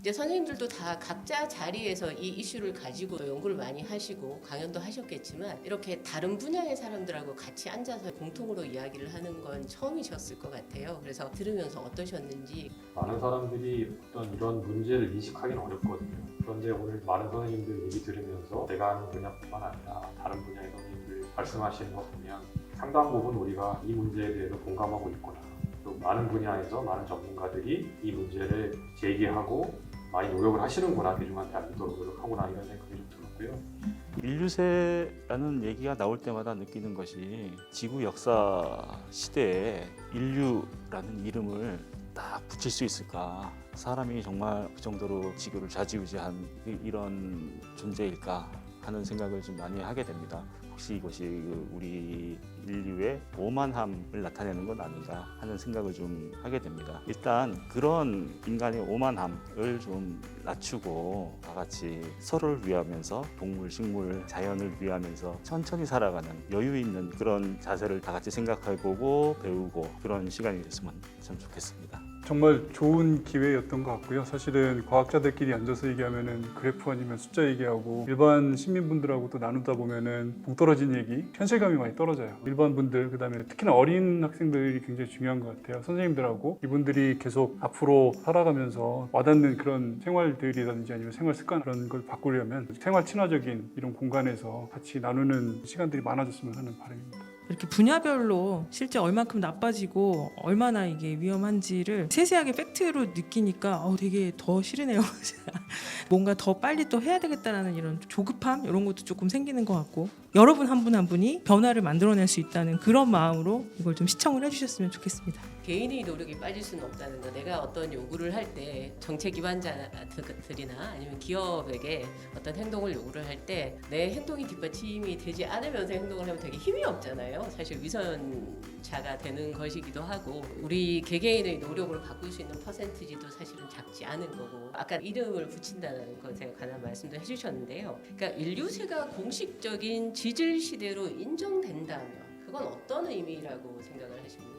이제 선생님들도 다 각자 자리에서 이 이슈를 가지고 연구를 많이 하시고 강연도 하셨겠지만 이렇게 다른 분야의 사람들하고 같이 앉아서 공통으로 이야기를 하는 건 처음이셨을 것 같아요. 그래서 들으면서 어떠셨는지. 많은 사람들이 어떤 이런 문제를 인식하기는 어렵거든요. 그런데 오늘 많은 선생님들 얘기 들으면서 내가 하는 분야뿐만 아니라 다른 분야의 선생님들 말씀하시는 거 보면 상당 부분 우리가 이 문제에 대해서 공감하고 있구나. 또 많은 분야에서 많은 전문가들이 이 문제를 제기하고 많이 노력을 하시는구나, 대중한테 알리도록 노력하구나, 이런 생각이 좀 들었고요. 인류세라는 얘기가 나올 때마다 느끼는 것이 지구 역사 시대에 인류라는 이름을 딱 붙일 수 있을까? 사람이 정말 그 정도로 지구를 좌지우지한 이런 존재일까 하는 생각을 좀 많이 하게 됩니다. 혹시 이것이 우리 인류의 오만함을 나타내는 건 아닌가 하는 생각을 좀 하게 됩니다. 일단 그런 인간의 오만함을 좀 낮추고 다 같이 서로를 위하면서 동물, 식물, 자연을 위하면서 천천히 살아가는 여유 있는 그런 자세를 다 같이 생각해보고 배우고 그런 시간이 됐으면 참 좋겠습니다. 정말 좋은 기회였던 것 같고요. 사실은 과학자들끼리 앉아서 얘기하면은 그래프 아니면 숫자 얘기하고 일반 시민분들하고 또 나누다 보면은 동떨어진 얘기, 현실감이 많이 떨어져요. 일반 분들, 그다음에 특히나 어린 학생들이 굉장히 중요한 것 같아요. 선생님들하고 이분들이 계속 앞으로 살아가면서 와닿는 그런 생활들이라든지 아니면 생활 습관 그런 걸 바꾸려면 생활 친화적인 이런 공간에서 같이 나누는 시간들이 많아졌으면 하는 바람입니다. 이렇게 분야별로 실제 얼만큼 나빠지고 얼마나 이게 위험한지를 세세하게 팩트로 느끼니까 되게 더 싫으네요. 뭔가 더 빨리 또 해야 되겠다라는 이런 조급함 이런 것도 조금 생기는 것 같고 여러분 한 분 한 분이 변화를 만들어낼 수 있다는 그런 마음으로 이걸 좀 시청을 해주셨으면 좋겠습니다. 개인의 노력이 빠질 수는 없다는 거. 내가 어떤 요구를 할 때 정책 기관자들이나 아니면 기업에게 어떤 행동을 요구를 할 때 내 행동이 뒷받침이 되지 않으면서 행동을 하면 되게 힘이 없잖아요. 사실 위선자가 되는 것이기도 하고 우리 개개인의 노력으로 바꿀 수 있는 퍼센티지도 사실은 작지 않은 거고 아까 이름을 붙인다는 것에 관한 말씀도 해주셨는데요. 그러니까 인류세가 공식적인 지질 시대로 인정된다면 그건 어떤 의미라고 생각을 하십니까?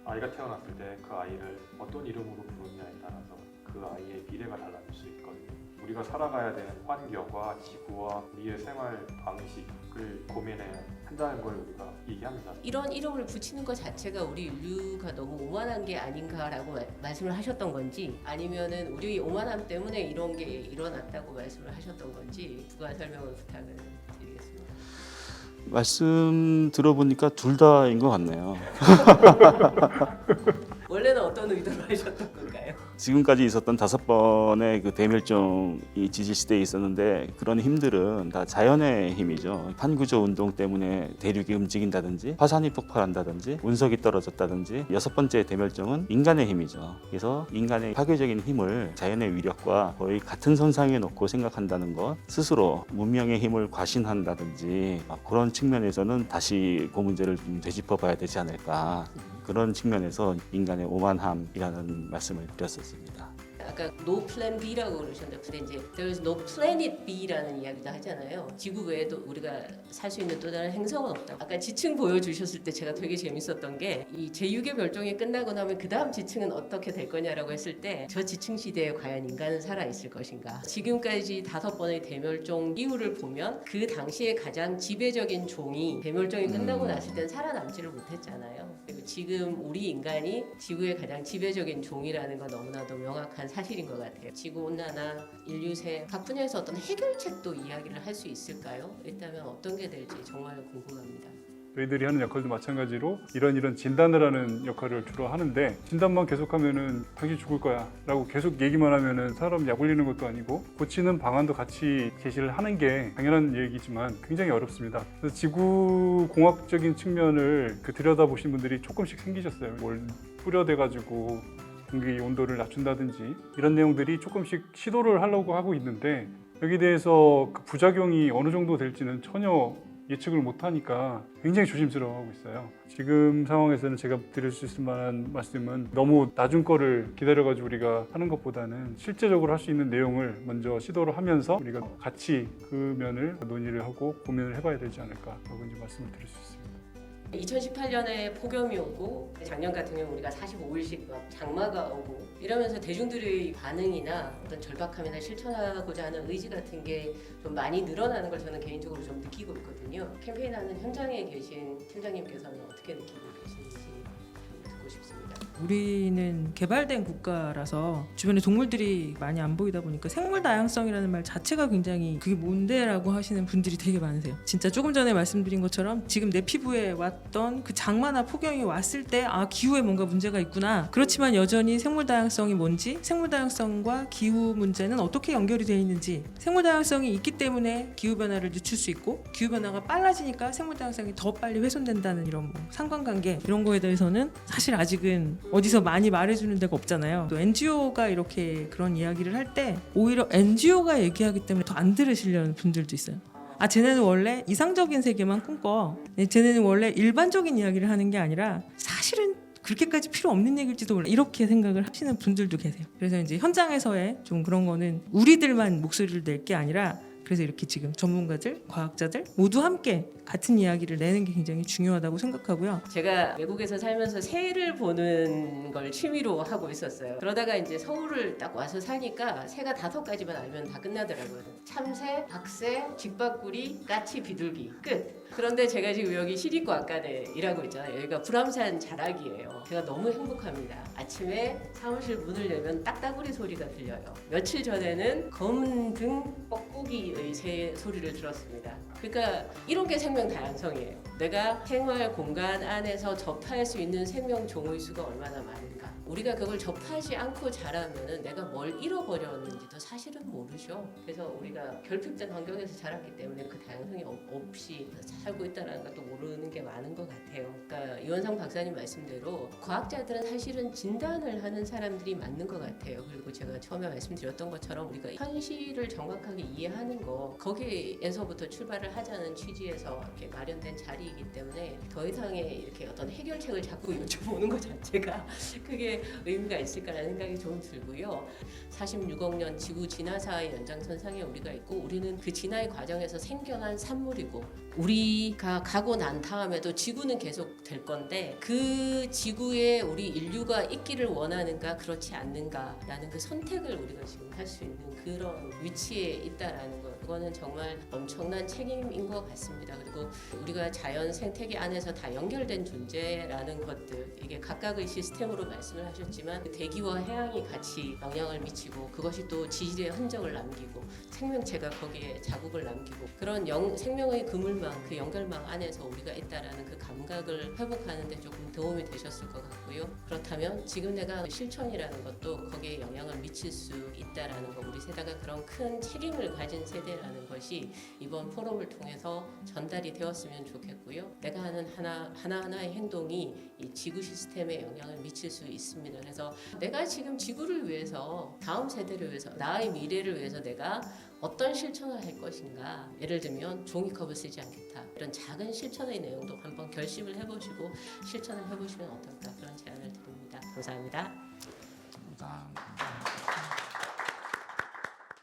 아이가 태어났을 때 그 아이를 어떤 이름으로 부르느냐에 따라서 그 아이의 미래가 달라질 수 있거든요. 우리가 살아가야 되는 환경과 지구와 우리의 생활 방식을 고민해야 한다는 걸 우리가 얘기합니다. 이런 이름을 붙이는 것 자체가 우리 인류가 너무 오만한 게 아닌가라고 말씀을 하셨던 건지 아니면은 우리 오만함 때문에 이런 게 일어났다고 말씀을 하셨던 건지 부가 설명을 부탁을 드리겠습니다. 말씀 들어보니까 둘 다인 것 같네요. 원래는 어떤 의도로 하셨던 건가요? 지금까지 있었던 5번의 그 대멸종이 지질 시대에 있었는데 그런 힘들은 다 자연의 힘이죠. 판구조 운동 때문에 대륙이 움직인다든지 화산이 폭발한다든지 운석이 떨어졌다든지 6번째 대멸종은 인간의 힘이죠. 그래서 인간의 파괴적인 힘을 자연의 위력과 거의 같은 선상에 놓고 생각한다는 것, 스스로 문명의 힘을 과신한다든지 그런 측면에서는 다시 그 문제를 좀 되짚어 봐야 되지 않을까. 그런 측면에서 인간의 오만함이라는 말씀을 드렸었습니다. 아까 no plan B라고 그러셨는데 근데 이제 there is no planet B라는 이야기도 하잖아요. 지구 외에도 우리가 살 수 있는 또 다른 행성은 없다. 아까 지층 보여주셨을 때 제가 되게 재밌었던 게 이 제6의 멸종이 끝나고 나면 그 다음 지층은 어떻게 될 거냐라고 했을 때 저 지층 시대에 과연 인간은 살아있을 것인가. 지금까지 5번의 대멸종 이후를 보면 그 당시에 가장 지배적인 종이 대멸종이 끝나고 났을 땐 살아남지를 못했잖아요. 그리고 지금 우리 인간이 지구의 가장 지배적인 종이라는 건 너무나도 명확한 사실인 것 같아요. 지구온난화, 인류세 각 분야에서 어떤 해결책도 이야기를 할 수 있을까요? 있다면 어떤 게 될지 정말 궁금합니다. 저희들이 하는 역할도 마찬가지로 이런 진단을 하는 역할을 주로 하는데 진단만 계속하면은 당신 죽을 거야 라고 계속 얘기만 하면은 사람 약 올리는 것도 아니고 고치는 방안도 같이 제시를 하는 게 당연한 얘기지만 굉장히 어렵습니다. 그래서 지구 공학적인 측면을 들여다보신 분들이 조금씩 생기셨어요. 뭘 뿌려대가지고 공기 온도를 낮춘다든지 이런 내용들이 조금씩 시도를 하려고 하고 있는데 여기에 대해서 그 부작용이 어느 정도 될지는 전혀 예측을 못하니까 굉장히 조심스러워하고 있어요. 지금 상황에서는 제가 드릴 수 있을 만한 말씀은 너무 낮은 거를 기다려가지고 우리가 하는 것보다는 실제적으로 할 수 있는 내용을 먼저 시도를 하면서 우리가 같이 그 면을 논의를 하고 고민을 해봐야 되지 않을까라고 이제 말씀을 드릴 수 있습니다. 2018년에 폭염이 오고 작년 같은 경우 우리가 45일씩 막 장마가 오고 이러면서 대중들의 반응이나 어떤 절박함이나 실천하고자 하는 의지 같은 게 좀 많이 늘어나는 걸 저는 개인적으로 좀 느끼고 있거든요. 캠페인하는 현장에 계신 팀장님께서는 어떻게 느끼고 계시는지 좀 듣고 싶습니다. 우리는 개발된 국가라서 주변에 동물들이 많이 안 보이다 보니까 생물 다양성이라는 말 자체가 굉장히 그게 뭔데라고 하시는 분들이 되게 많으세요. 진짜 조금 전에 말씀드린 것처럼 지금 내 피부에 왔던 그 장마나 폭염이 왔을 때 아 기후에 뭔가 문제가 있구나. 그렇지만 여전히 생물 다양성이 뭔지, 생물 다양성과 기후 문제는 어떻게 연결이 되어 있는지, 생물 다양성이 있기 때문에 기후 변화를 늦출 수 있고 기후 변화가 빨라지니까 생물 다양성이 더 빨리 훼손된다는 이런 뭐 상관관계 이런 거에 대해서는 사실 아직은 어디서 많이 말해주는 데가 없잖아요. 또 NGO가 이렇게 그런 이야기를 할 때 오히려 NGO가 얘기하기 때문에 더 안 들으시려는 분들도 있어요. 아 쟤네는 원래 이상적인 세계만 꿈꿔. 쟤네는 원래 일반적인 이야기를 하는 게 아니라 사실은 그렇게까지 필요 없는 얘기일지도 몰라. 이렇게 생각을 하시는 분들도 계세요. 그래서 이제 현장에서의 좀 그런 거는 우리들만 목소리를 낼 게 아니라 그래서 이렇게 지금 전문가들, 과학자들 모두 함께 같은 이야기를 내는 게 굉장히 중요하다고 생각하고요. 제가 외국에서 살면서 새를 보는 걸 취미로 하고 있었어요. 그러다가 이제 서울을 딱 와서 사니까 새가 5가지만 알면 다 끝나더라고요. 참새, 박새, 쥐바꾸리, 까치, 비둘기 끝. 그런데 제가 지금 여기 시립과학관에 일하고 있잖아요. 여기가 불암산 자락이에요. 제가 너무 행복합니다. 아침에 사무실 문을 열면 딱따구리 소리가 들려요. 며칠 전에는 검은 등 뻐꾸기의 새 소리를 들었습니다. 그러니까 이런 게 생명 다양성이에요. 내가 생활 공간 안에서 접할 수 있는 생명 종의 수가 얼마나 많은가. 우리가 그걸 접하지 않고 자라면은 내가 뭘 잃어버렸는지도 사실은 모르죠. 그래서 우리가 결핍된 환경에서 자랐기 때문에 그 다양성이 없이 살고 있다는 것도 모르는 게 많은 것 같아요. 그러니까 이원상 박사님 말씀대로 과학자들은 사실은 진단을 하는 사람들이 맞는 것 같아요. 그리고 제가 처음에 말씀드렸던 것처럼 우리가 현실을 정확하게 이해하는 거 거기에서부터 출발을 하자는 취지에서 이렇게 마련된 자리이기 때문에 더 이상의 이렇게 어떤 해결책을 자꾸 여쭤보는 것 자체가 그게 의미가 있을까라는 생각이 좀 들고요. 46억 년 지구 진화사의 연장선상에 우리가 있고 우리는 그 진화의 과정에서 생겨난 산물이고 우리가 가고 난 다음에도 지구는 계속 될 건데 그 지구에 우리 인류가 있기를 원하는가 그렇지 않는가라는 그 선택을 우리가 지금 할 수 있는 그런 위치에 있다라는 것 그거는 정말 엄청난 책임인 것 같습니다. 그리고 우리가 자연 생태계 안에서 다 연결된 존재라는 것들 이게 각각의 시스템으로 말씀을 하셨지만 대기와 해양이 같이 영향을 미치고 그것이 또 지질의 흔적을 남기고 생명체가 거기에 자국을 남기고 그런 생명의 그물망 그 연결망 안에서 우리가 있다라는 그 감각을 회복하는 데 조금 도움이 되셨을 것 같고요. 그렇다면 지금 내가 실천이라는 것도 거기에 영향을 미칠 수 있다라는 거 우리 세대가 그런 큰 책임을 가진 세대라는 것이 이번 포럼을 통해서 전달이 되었으면 좋겠고요. 내가 하는 하나하나의 행동이 이 지구 시스템에 영향을 미칠 수 있습니다. 그래서 내가 지금 지구를 위해서 다음 세대를 위해서 나의 미래를 위해서 내가 어떤 실천을 할 것인가 예를 들면 종이컵을 쓰지 않겠다 이런 작은 실천의 내용도 한번 결심을 해보시고 실천을 해보시면 어떨까 그런 제안을 드립니다. 감사합니다. 감사합니다.